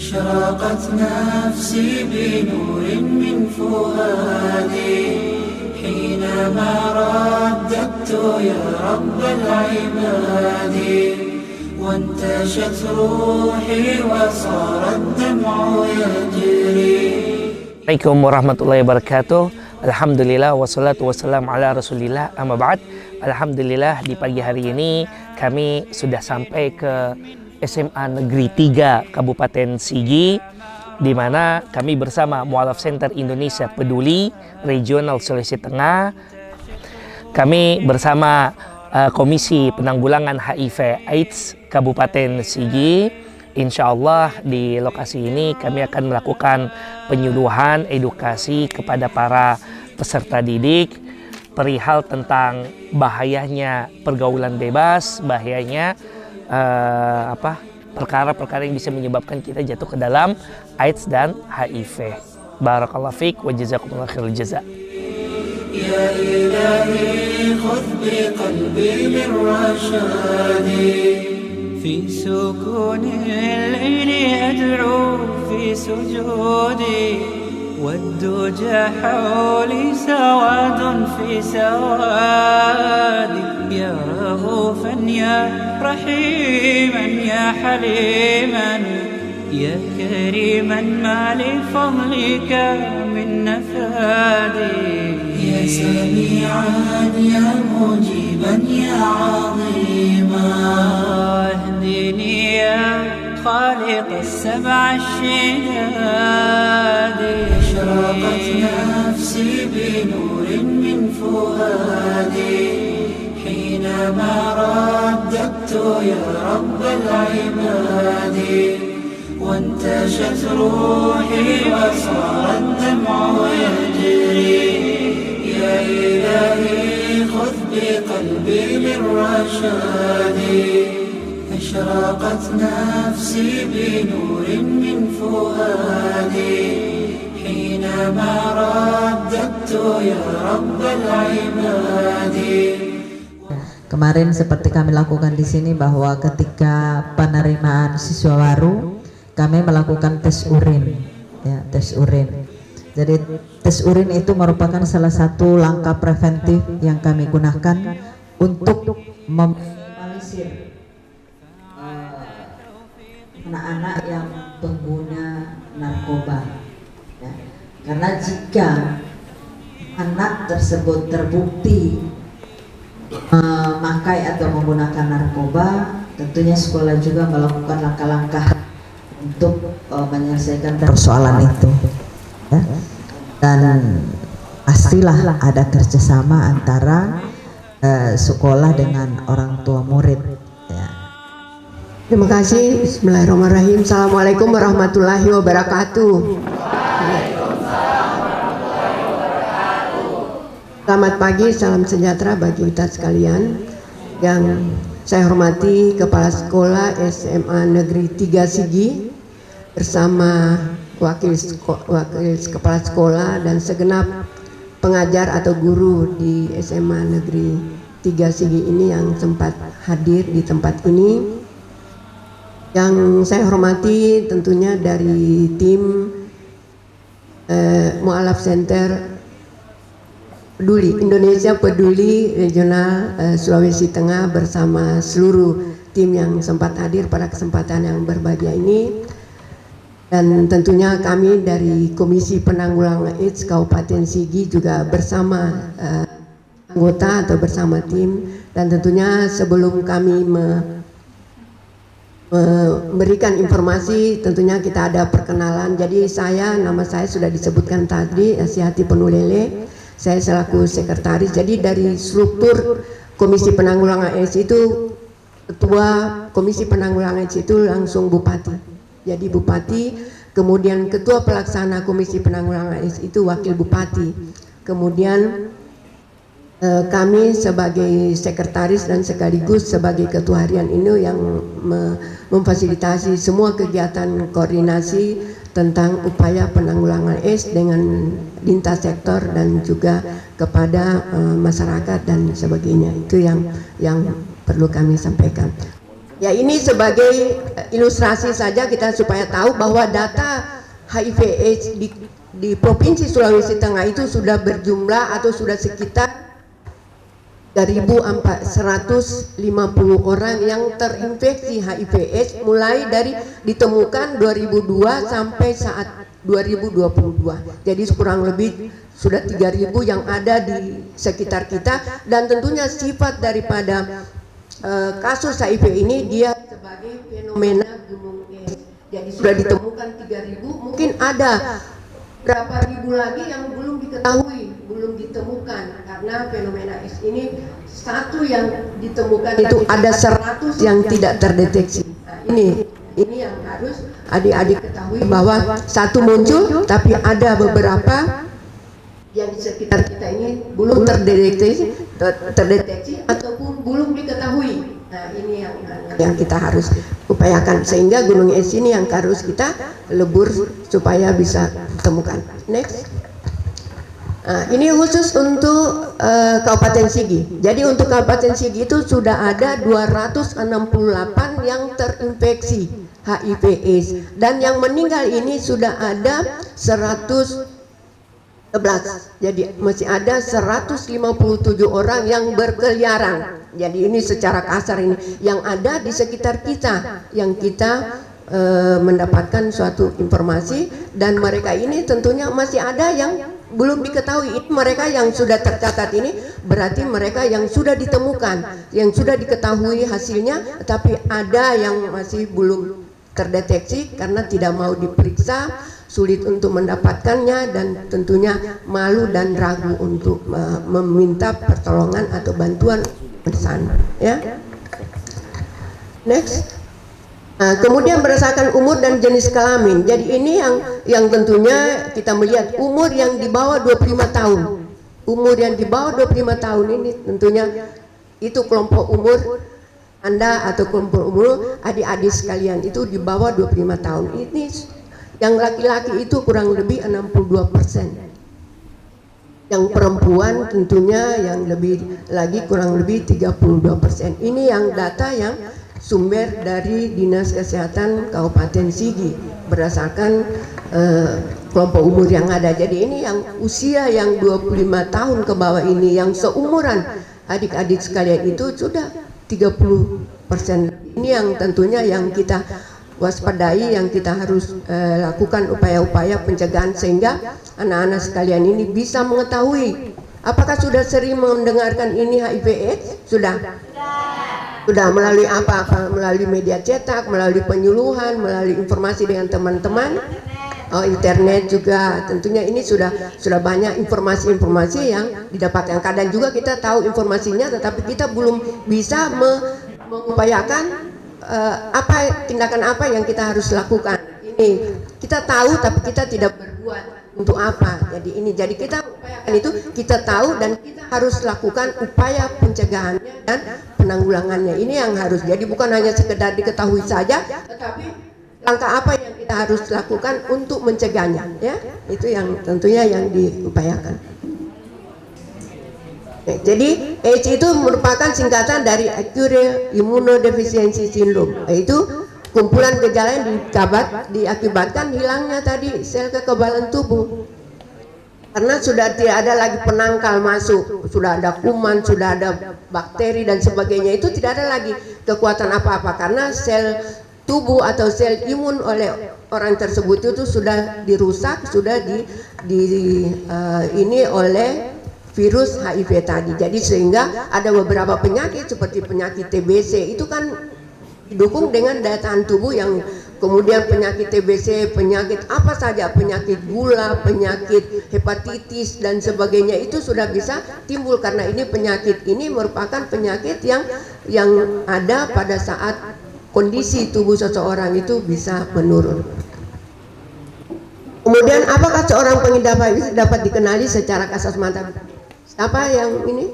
أشرقت نفسي بنور من فؤادي حينما رددت يا رب العباد وانتشت روحي وصار الدمع يجري. Assalamualaikum warahmatullahi wabarakatuh. Alhamdulillah wassalatu wassalamu ala rasulillah, amma ba'd. Alhamdulillah di pagi hari ini kami sudah sampai ke SMA Negeri 3 Kabupaten Sigi, di mana kami bersama Mu'alaf Center Indonesia Peduli Regional Sulawesi Tengah. Kami bersama Komisi Penanggulangan HIV/AIDS Kabupaten Sigi. Insya Allah di lokasi ini kami akan melakukan penyuluhan edukasi kepada para peserta didik perihal tentang bahayanya pergaulan bebas, bahayanya perkara-perkara yang bisa menyebabkan kita jatuh ke dalam AIDS dan HIV. Barakallahu fiik wa jazakumullahu khairal jaza. Ya ilahi khudh bi qalbi min rashadi في سكون الليل أدعو في سجودي والدجى حولي سواد في سوادي يا رؤوفا يا رحيما يا حليما يا كريما ما لفضلك من نفادي يا سميعا يا مجيبا يا عظيما اهدني يا خالق السبع الشداد اشرقت نفسي بنور من فؤادي حينما رددت يا رب العباد وانتشت روحي وصار الدمع يجري يا إلهي خذ بقلبي من رشادي أشرقت نفسي بنور من فؤادي حينما رددت يا رب العباد. Kemarin seperti kami lakukan di sini bahwa ketika penerimaan siswa baru kami melakukan tes urin, ya, tes urin. Jadi tes urin itu merupakan salah satu langkah preventif yang kami gunakan untuk meminimalisir anak-anak yang pengguna narkoba. Ya. Karena jika anak tersebut terbukti memakai atau menggunakan narkoba, tentunya sekolah juga melakukan langkah-langkah untuk menyelesaikan persoalan itu, ya. Dan pastilah ada kerjasama antara sekolah dengan orang tua murid, ya. Terima kasih. Bismillahirrahmanirrahim. Assalamualaikum warahmatullahi wabarakatuh. Selamat pagi, salam sejahtera bagi kita sekalian. Yang saya hormati Kepala Sekolah SMA Negeri 3 Sigi bersama Wakil Kepala Sekolah dan segenap pengajar atau guru di SMA Negeri 3 Sigi ini yang sempat hadir di tempat ini. Yang saya hormati tentunya dari tim Mu'alaf Center Peduli Indonesia Peduli Regional Sulawesi Tengah bersama seluruh tim yang sempat hadir pada kesempatan yang berbahagia ini, dan tentunya kami dari Komisi Penanggulangan AIDS Kabupaten Sigi juga bersama anggota atau bersama tim. Dan tentunya sebelum kami memberikan informasi, tentunya kita ada perkenalan. Jadi nama saya sudah disebutkan tadi, Asyati Penulele. Saya selaku sekretaris. Jadi dari struktur Komisi Penanggulangan AIDS itu, ketua Komisi Penanggulangan AIDS itu langsung bupati. Jadi bupati, kemudian ketua pelaksana Komisi Penanggulangan AIDS itu wakil bupati. Kemudian kami sebagai sekretaris dan sekaligus sebagai ketua harian ini yang memfasilitasi semua kegiatan koordinasi tentang upaya penanggulangan AIDS dengan lintas sektor dan juga kepada masyarakat dan sebagainya. Itu yang perlu kami sampaikan. Ya, ini sebagai ilustrasi saja kita supaya tahu bahwa data HIV/AIDS di Provinsi Sulawesi Tengah itu sudah berjumlah atau sudah sekitar 3.150 orang yang terinfeksi HIV/AIDS mulai dari ditemukan 2002 sampai saat 2022. Jadi kurang lebih sudah 3.000 yang ada di sekitar kita, dan tentunya sifat daripada kasus HIV ini dia sebagai fenomena gunung es. Jadi sudah ditemukan 3.000, mungkin ada berapa ribu lagi yang belum diketahui, belum ditemukan, karena fenomena es ini satu yang ditemukan itu ada 100 yang tidak terdeteksi. Nah, ini yang harus adik-adik ketahui, bahwa satu muncul tapi ada beberapa yang di sekitar kita ini belum terdeteksi ataupun belum diketahui. Nah, ini yang kita harus upayakan, sehingga gunung es ini yang harus kita lebur supaya bisa ditemukan. Next. Nah, ini khusus untuk Kabupaten Sigi. Jadi untuk Kabupaten Sigi itu sudah ada 268 yang terinfeksi HIV/AIDS, dan yang meninggal ini sudah ada 111. Jadi masih ada 157 orang yang berkeliaran. Jadi ini secara kasar ini yang ada di sekitar kita, yang kita mendapatkan suatu informasi, dan mereka ini tentunya masih ada yang belum diketahui. Ini mereka yang sudah tercatat ini berarti mereka yang sudah ditemukan, yang sudah diketahui hasilnya, tapi ada yang masih belum terdeteksi karena tidak mau diperiksa, sulit untuk mendapatkannya, dan tentunya malu dan ragu untuk meminta pertolongan atau bantuan di sana, ya. Next. Nah, kemudian berdasarkan umur dan jenis kelamin. Jadi ini yang tentunya kita melihat umur yang di bawah 25 tahun. Umur yang di bawah 25 tahun ini tentunya itu kelompok umur Anda atau kelompok umur adik-adik sekalian itu di bawah 25 tahun. Ini yang laki-laki itu kurang lebih 62%. Yang perempuan tentunya yang lebih lagi kurang lebih 32%. Ini yang data yang sumber dari Dinas Kesehatan Kabupaten Sigi berdasarkan kelompok umur yang ada. Jadi ini yang usia yang 25 tahun ke bawah ini, yang seumuran adik-adik sekalian itu sudah 30%. Ini yang tentunya yang kita waspadai, yang kita harus lakukan upaya-upaya pencegahan sehingga anak-anak sekalian ini bisa mengetahui. Apakah sudah sering mendengarkan ini HIV/AIDS? Sudah melalui apa? Melalui media cetak, melalui penyuluhan, melalui informasi dengan teman-teman, internet juga. Tentunya ini sudah banyak informasi-informasi yang didapatkan. Kadang juga kita tahu informasinya, tetapi kita belum bisa mengupayakan tindakan apa yang kita harus lakukan. Ini kita tahu tapi kita tidak berbuat. Untuk apa? Jadi kita upayakan itu, kita tahu dan kita harus lakukan upaya pencegahannya dan penanggulangannya. Ini yang harus. Jadi bukan hanya sekedar diketahui saja, tetapi langkah apa yang kita harus lakukan untuk mencegahnya, ya. Itu yang tentunya yang diupayakan. Jadi AIDS itu merupakan singkatan dari Acute Immunodeficiency Syndrome, yaitu kumpulan gejala yang diakibatkan hilangnya tadi sel kekebalan tubuh, karena sudah tidak ada lagi penangkal masuk, sudah ada kuman, sudah ada bakteri dan sebagainya, itu tidak ada lagi kekuatan apa-apa karena sel tubuh atau sel imun oleh orang tersebut itu sudah dirusak, sudah ini oleh virus HIV tadi. Jadi sehingga ada beberapa penyakit seperti penyakit TBC itu kan didukung dengan daya tahan tubuh, yang kemudian penyakit TBC, penyakit apa saja, penyakit gula, penyakit hepatitis dan sebagainya itu sudah bisa timbul karena ini penyakit ini merupakan penyakit yang ada pada saat kondisi tubuh seseorang itu bisa menurun. Kemudian apakah seorang pengidap HIV dapat dikenali secara kasat mata? Siapa yang ini?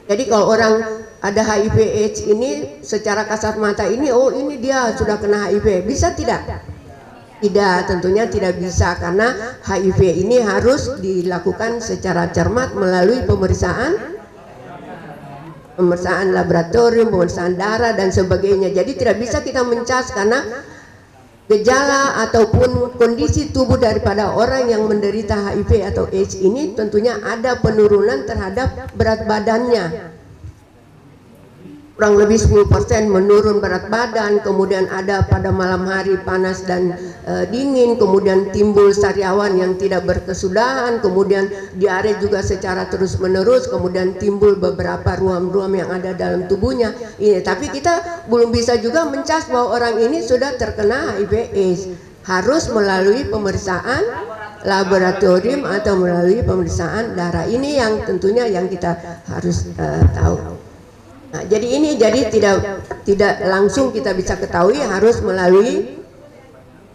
Jadi kalau orang ada HIV/AIDS ini secara kasat mata ini, oh ini dia sudah kena HIV, bisa tidak? Tidak, tentunya tidak bisa, karena HIV ini harus dilakukan secara cermat melalui pemeriksaan pemeriksaan laboratorium, pemeriksaan darah dan sebagainya. Jadi tidak bisa kita mencas karena gejala ataupun kondisi tubuh daripada orang yang menderita HIV atau AIDS ini tentunya ada penurunan terhadap berat badannya. Kurang lebih 10% menurun berat badan, kemudian ada pada malam hari panas dan dingin, kemudian timbul sariawan yang tidak berkesudahan, kemudian diare juga secara terus menerus, kemudian timbul beberapa ruam-ruam yang ada dalam tubuhnya. Ini, tapi kita belum bisa juga mencas bahwa orang ini sudah terkena HIV AIDS. Harus melalui pemeriksaan laboratorium atau melalui pemeriksaan darah. Ini yang tentunya yang kita harus tahu. Nah, jadi tidak langsung kita bisa ketahui, harus melalui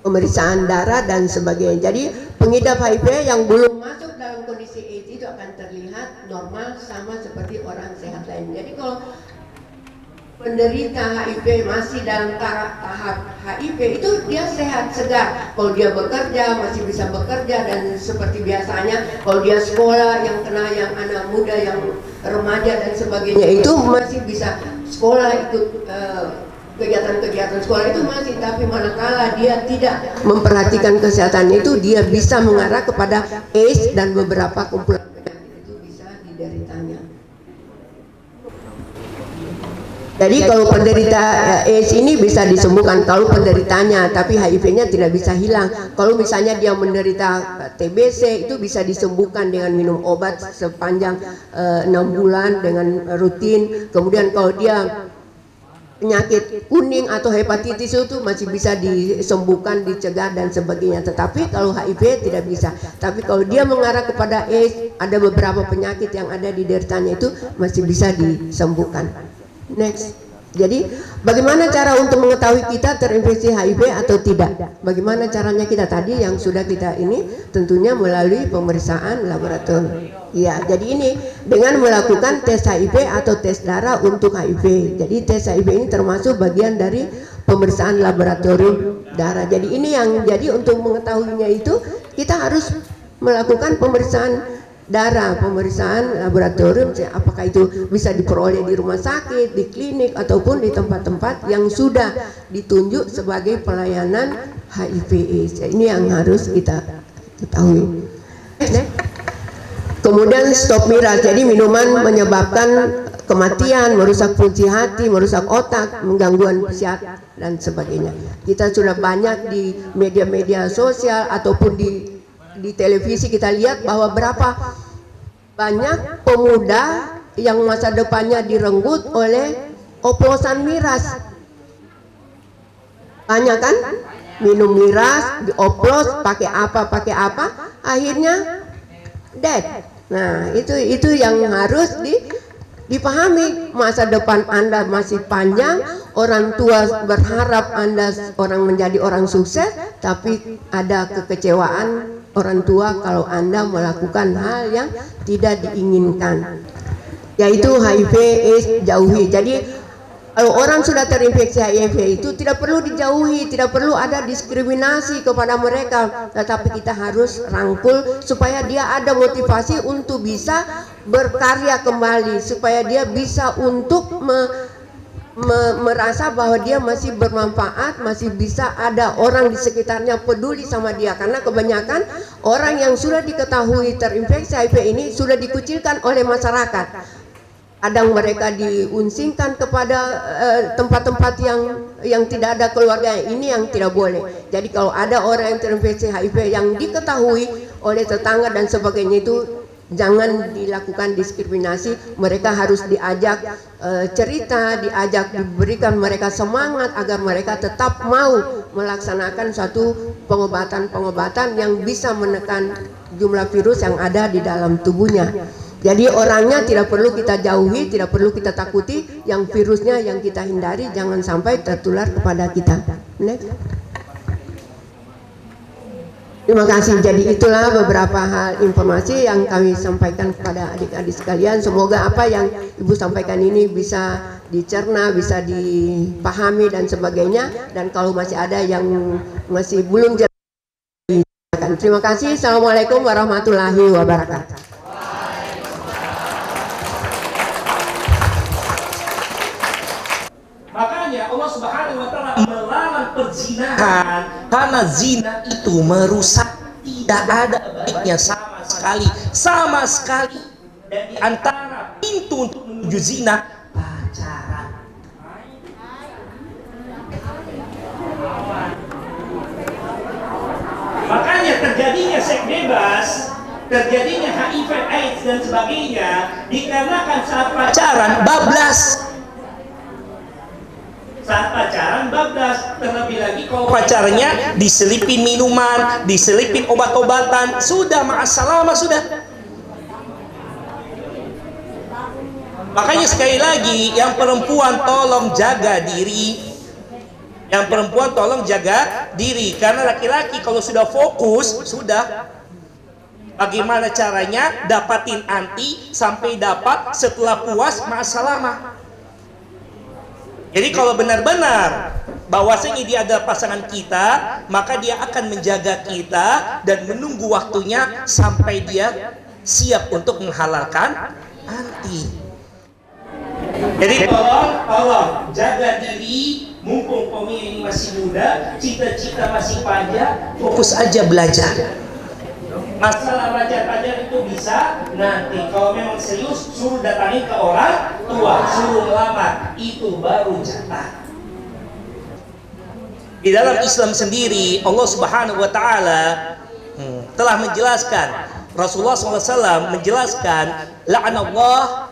pemeriksaan darah dan sebagainya. Jadi pengidap HIV yang belum masuk dalam kondisi AIDS itu akan terlihat normal sama seperti orang sehat lain. Jadi kalau penderita HIV masih dalam tahap HIV itu dia sehat segar. Kalau dia bekerja masih bisa bekerja dan seperti biasanya. Kalau dia sekolah yang kena yang anak muda yang remaja dan sebagainya itu masih bisa sekolah, ikut kegiatan-kegiatan sekolah itu masih. Tapi manakala dia tidak memperhatikan kesehatan itu, dia bisa mengarah kepada AIDS dan beberapa kumpulan penyakit itu bisa dideritanya. Jadi kalau penderita AIDS ini bisa disembuhkan kalau penderitanya, tapi HIV-nya tidak bisa hilang. Kalau misalnya dia menderita TBC itu bisa disembuhkan dengan minum obat sepanjang 6 bulan dengan rutin. Kemudian kalau dia penyakit kuning atau hepatitis itu masih bisa disembuhkan, dicegah dan sebagainya. Tetapi kalau HIV tidak bisa. Tapi kalau dia mengarah kepada AIDS, ada beberapa penyakit yang ada di deritanya itu masih bisa disembuhkan. Next. Jadi bagaimana cara untuk mengetahui kita terinfeksi HIV atau tidak? Bagaimana caranya kita tadi yang sudah kita ini tentunya melalui pemeriksaan laboratorium. Ya, jadi ini dengan melakukan tes HIV atau tes darah untuk HIV. Jadi tes HIV ini termasuk bagian dari pemeriksaan laboratorium darah. Jadi ini yang jadi untuk mengetahuinya itu kita harus melakukan pemeriksaan darah, pemeriksaan laboratorium, apakah itu bisa diperoleh di rumah sakit, di klinik ataupun di tempat-tempat yang sudah ditunjuk sebagai pelayanan HIV/AIDS. Ini yang harus kita ketahui. Kemudian stop miras, jadi minuman menyebabkan kematian, merusak fungsi hati, merusak otak, menggangguan psikiater dan sebagainya. Kita sudah banyak di media-media sosial ataupun di televisi kita lihat bahwa berapa banyak pemuda yang masa depannya direnggut oleh oplosan miras. Banyak kan? Minum miras, dioplos, pakai apa, akhirnya dead. Nah, itu yang harus dipahami. Masa depan Anda masih panjang, orang tua berharap Anda menjadi orang sukses, tapi ada kekecewaan orang tua kalau Anda melakukan hal yang tidak diinginkan, yaitu HIV/AIDS jauhi. Jadi kalau orang sudah terinfeksi HIV itu tidak perlu dijauhi, tidak perlu ada diskriminasi kepada mereka, tetapi kita harus rangkul supaya dia ada motivasi untuk bisa berkarya kembali, supaya dia bisa untuk merasa bahwa dia masih bermanfaat, masih bisa ada orang di sekitarnya peduli sama dia. Karena kebanyakan orang yang sudah diketahui terinfeksi HIV ini sudah dikucilkan oleh masyarakat. Kadang mereka diunsingkan kepada tempat-tempat yang tidak ada keluarga. Ini yang tidak boleh. Jadi kalau ada orang yang terinfeksi HIV yang diketahui oleh tetangga dan sebagainya itu jangan dilakukan diskriminasi. Mereka harus diajak cerita, diberikan mereka semangat agar mereka tetap mau melaksanakan suatu pengobatan yang bisa menekan jumlah virus yang ada di dalam tubuhnya. Jadi orangnya tidak perlu kita jauhi, tidak perlu kita takuti, yang virusnya yang kita hindari jangan sampai tertular kepada kita. Next. Terima kasih. Jadi itulah beberapa hal informasi yang kami sampaikan kepada adik-adik sekalian. Semoga apa yang Ibu sampaikan ini bisa dicerna, bisa dipahami dan sebagainya. Dan kalau masih ada yang masih belum jelas, terima kasih. Assalamualaikum warahmatullahi wabarakatuh. melarang perzinahan karena zina itu merusak, tidak ada baiknya sama sekali. Dan di antara pintu untuk menuju zina, pacaran. Makanya terjadinya seks bebas, terjadinya HIV AIDS dan sebagainya dikarenakan saat pacaran bablas. Terlebih lagi kalau pacarnya diselipin minuman, diselipin obat-obatan, sudah ma'assalama sudah. Makanya sekali lagi, yang perempuan tolong jaga diri. Yang perempuan tolong jaga diri, karena laki-laki kalau sudah fokus, sudah. Bagaimana caranya dapatin anti sampai dapat, setelah puas ma'assalama. Jadi kalau benar-benar bahwasanya dia adalah pasangan kita, maka dia akan menjaga kita dan menunggu waktunya sampai dia siap untuk menghalalkan anti. Jadi tolong jaga diri, mumpung Pomi ini masih muda, cita-cita masih panjang, fokus aja belajar. Masalah belajar itu bisa nanti, kalau memang serius suruh datangin ke orang tua, suruh melamar, itu baru jatah. Di dalam Islam sendiri Allah Subhanahu wa taala telah menjelaskan, Rasulullah SAW menjelaskan, la'anallah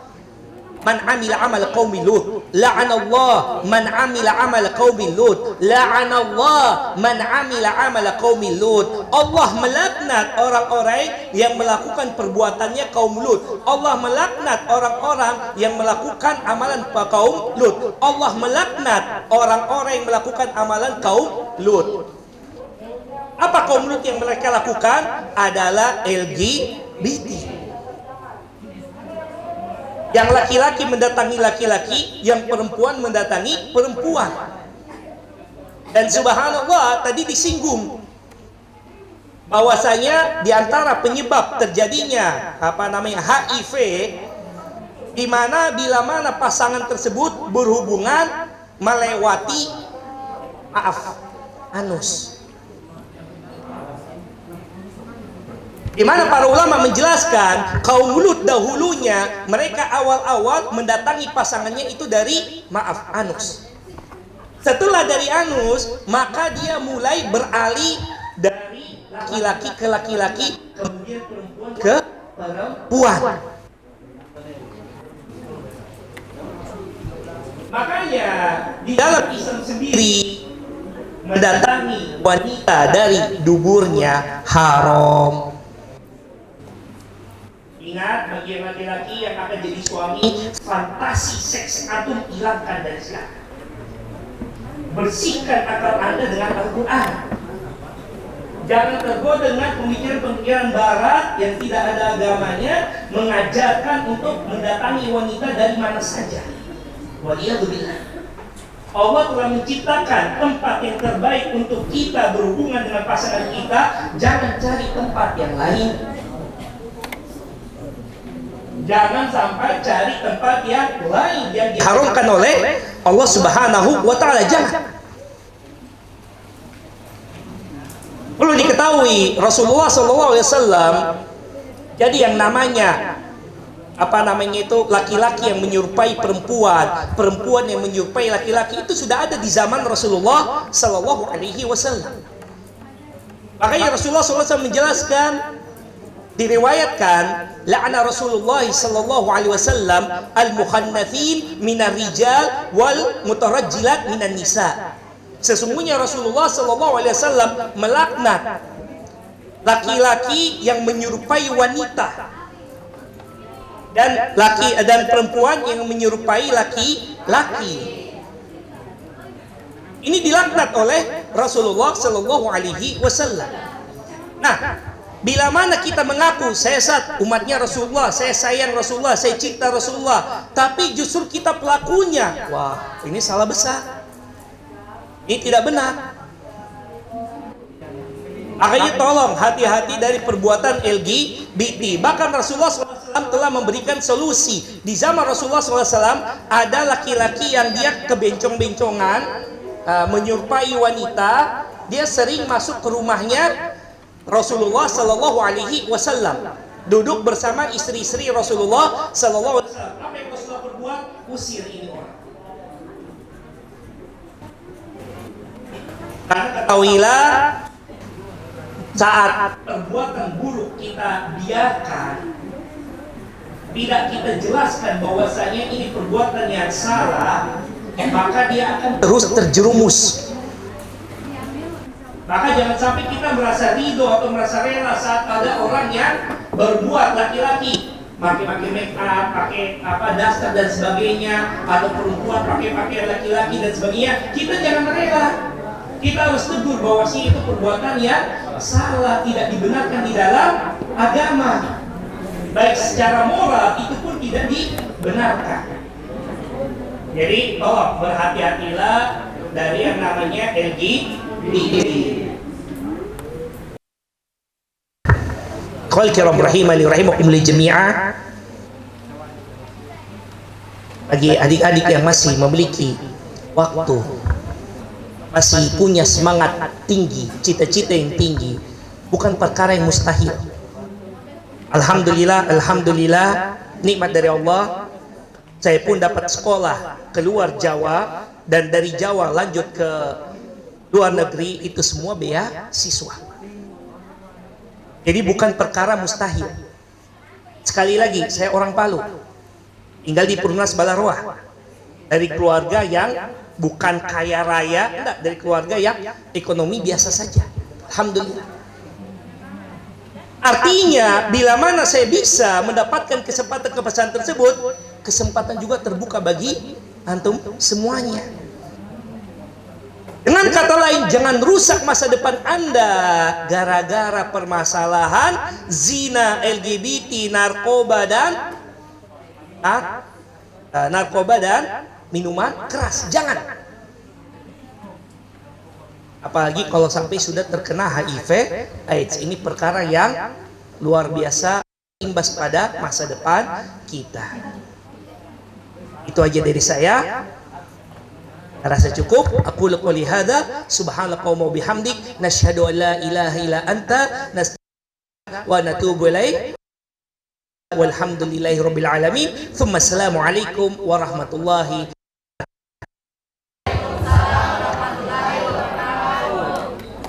man amila amal qaumi Lut, la'anallah man amila amal qaumi Lut, la'anallah man amila amal qaumi Lut. Allah melaknat orang-orang yang melakukan perbuatannya kaum Lut. Allah melaknat orang-orang yang melakukan amalan kaum Lut. Allah melaknat orang-orang yang melakukan amalan kaum Lut. Apa kaum Lut yang mereka lakukan? Adalah LGBT. Yang laki-laki mendatangi laki-laki, yang perempuan mendatangi perempuan. Dan subhanallah, tadi disinggung bahwasanya di antara penyebab terjadinya HIV, di mana bila mana pasangan tersebut berhubungan melewati anus. Di mana para ulama menjelaskan kaum Lut dahulunya mereka awal-awal mendatangi pasangannya itu dari anus. Setelah dari anus, maka dia mulai beralih dari laki-laki ke laki-laki, kemudian perempuan ke perempuan. Makanya di dalam Islam sendiri mendatangi wanita dari duburnya haram. Ingat, bagi laki-laki yang akan jadi suami, fantasi seks antum hilangkan dari sekarang. Bersihkan akal Anda dengan Al-Quran. Jangan tergoda dengan pemikiran-pemikiran barat yang tidak ada agamanya, mengajarkan untuk mendatangi wanita dari mana saja. Waliyadzubillah. Allah telah menciptakan tempat yang terbaik untuk kita berhubungan dengan pasangan kita. Jangan cari tempat yang lain. Jangan sampai cari tempat yang lain yang diharamkan oleh Allah Subhanahu wa taala. Jangan. Perlu diketahui Rasulullah SAW, jadi yang namanya laki-laki yang menyerupai perempuan, perempuan yang menyerupai laki-laki itu sudah ada di zaman Rasulullah SAW. Makanya Rasulullah SAW menjelaskan, diriwayatkan, la'ana Rasulullah sallallahu alaihi wasallam al-mukhannathin minar rijal wal mutarajjilat minan nisa. Sesungguhnya Rasulullah sallallahu alaihi wasallam melaknat laki-laki yang menyerupai wanita dan perempuan yang menyerupai laki-laki. Ini dilaknat oleh Rasulullah sallallahu alaihi wasallam. Nah, bila mana kita mengaku saya umatnya Rasulullah, saya sayang Rasulullah, saya cinta Rasulullah, tapi justru kita pelakunya, wah, ini salah besar. Ini tidak benar. Makanya tolong hati-hati dari perbuatan LGBT. Bahkan Rasulullah SAW telah memberikan solusi. Di zaman Rasulullah SAW ada laki-laki yang dia kebencong-bencongan, menyerupai wanita, dia sering masuk ke rumahnya Rasulullah Sallallahu Alaihi Wasallam, duduk bersama istri-istri Rasulullah Sallallahu Alaihi Wasallam. Apa yang Rasulullah berbuat? Usir ini orang. Karena ketahuilah, saat perbuatan buruk kita biarkan, tidak kita jelaskan bahwasanya ini perbuatan yang salah, maka dia akan terus terjerumus. Maka jangan sampai kita merasa ridho atau merasa rela saat ada orang yang berbuat, laki-laki pakai make up, pakai daster dan sebagainya, atau perempuan pakai pakaian laki-laki dan sebagainya. Kita jangan rela. Kita harus tegur bahwa itu perbuatan yang salah, tidak dibenarkan di dalam agama. Baik secara moral itu pun tidak dibenarkan. Jadi tolong berhati-hatilah dari yang namanya LGBT. Qul kiram rahimani rahimakumul jami'ah. Bagi adik-adik yang masih memiliki waktu, masih punya semangat tinggi, cita-cita yang tinggi, bukan perkara yang mustahil. Alhamdulillah, alhamdulillah, nikmat dari Allah. Saya pun dapat sekolah keluar Jawa, dan dari Jawa lanjut ke luar negeri, itu semua beasiswa. Jadi bukan perkara mustahil. Sekali lagi, saya orang Palu, tinggal di Perumnas Balaroa, dari keluarga yang bukan kaya raya, enggak, dari keluarga yang ekonomi biasa saja. Alhamdulillah. Artinya, bila mana saya bisa mendapatkan kesempatan tersebut, kesempatan juga terbuka bagi antum semuanya. Dengan kata lain, jangan rusak masa depan Anda gara-gara permasalahan zina, LGBT, narkoba dan minuman keras. Jangan. Apalagi kalau sampai sudah terkena HIV AIDS. Ini perkara yang luar biasa, imbas pada masa depan kita. Itu aja dari saya. Rasa cukup. Aku qouli hadza, subhanakallahumma wa bihamdik, nasyhadu an la ilaha illa anta, nastaghfiruka wa natubu ilaik. Walhamdulillahirabbil alamin. Tsumma assalamu alaikum warahmatullahi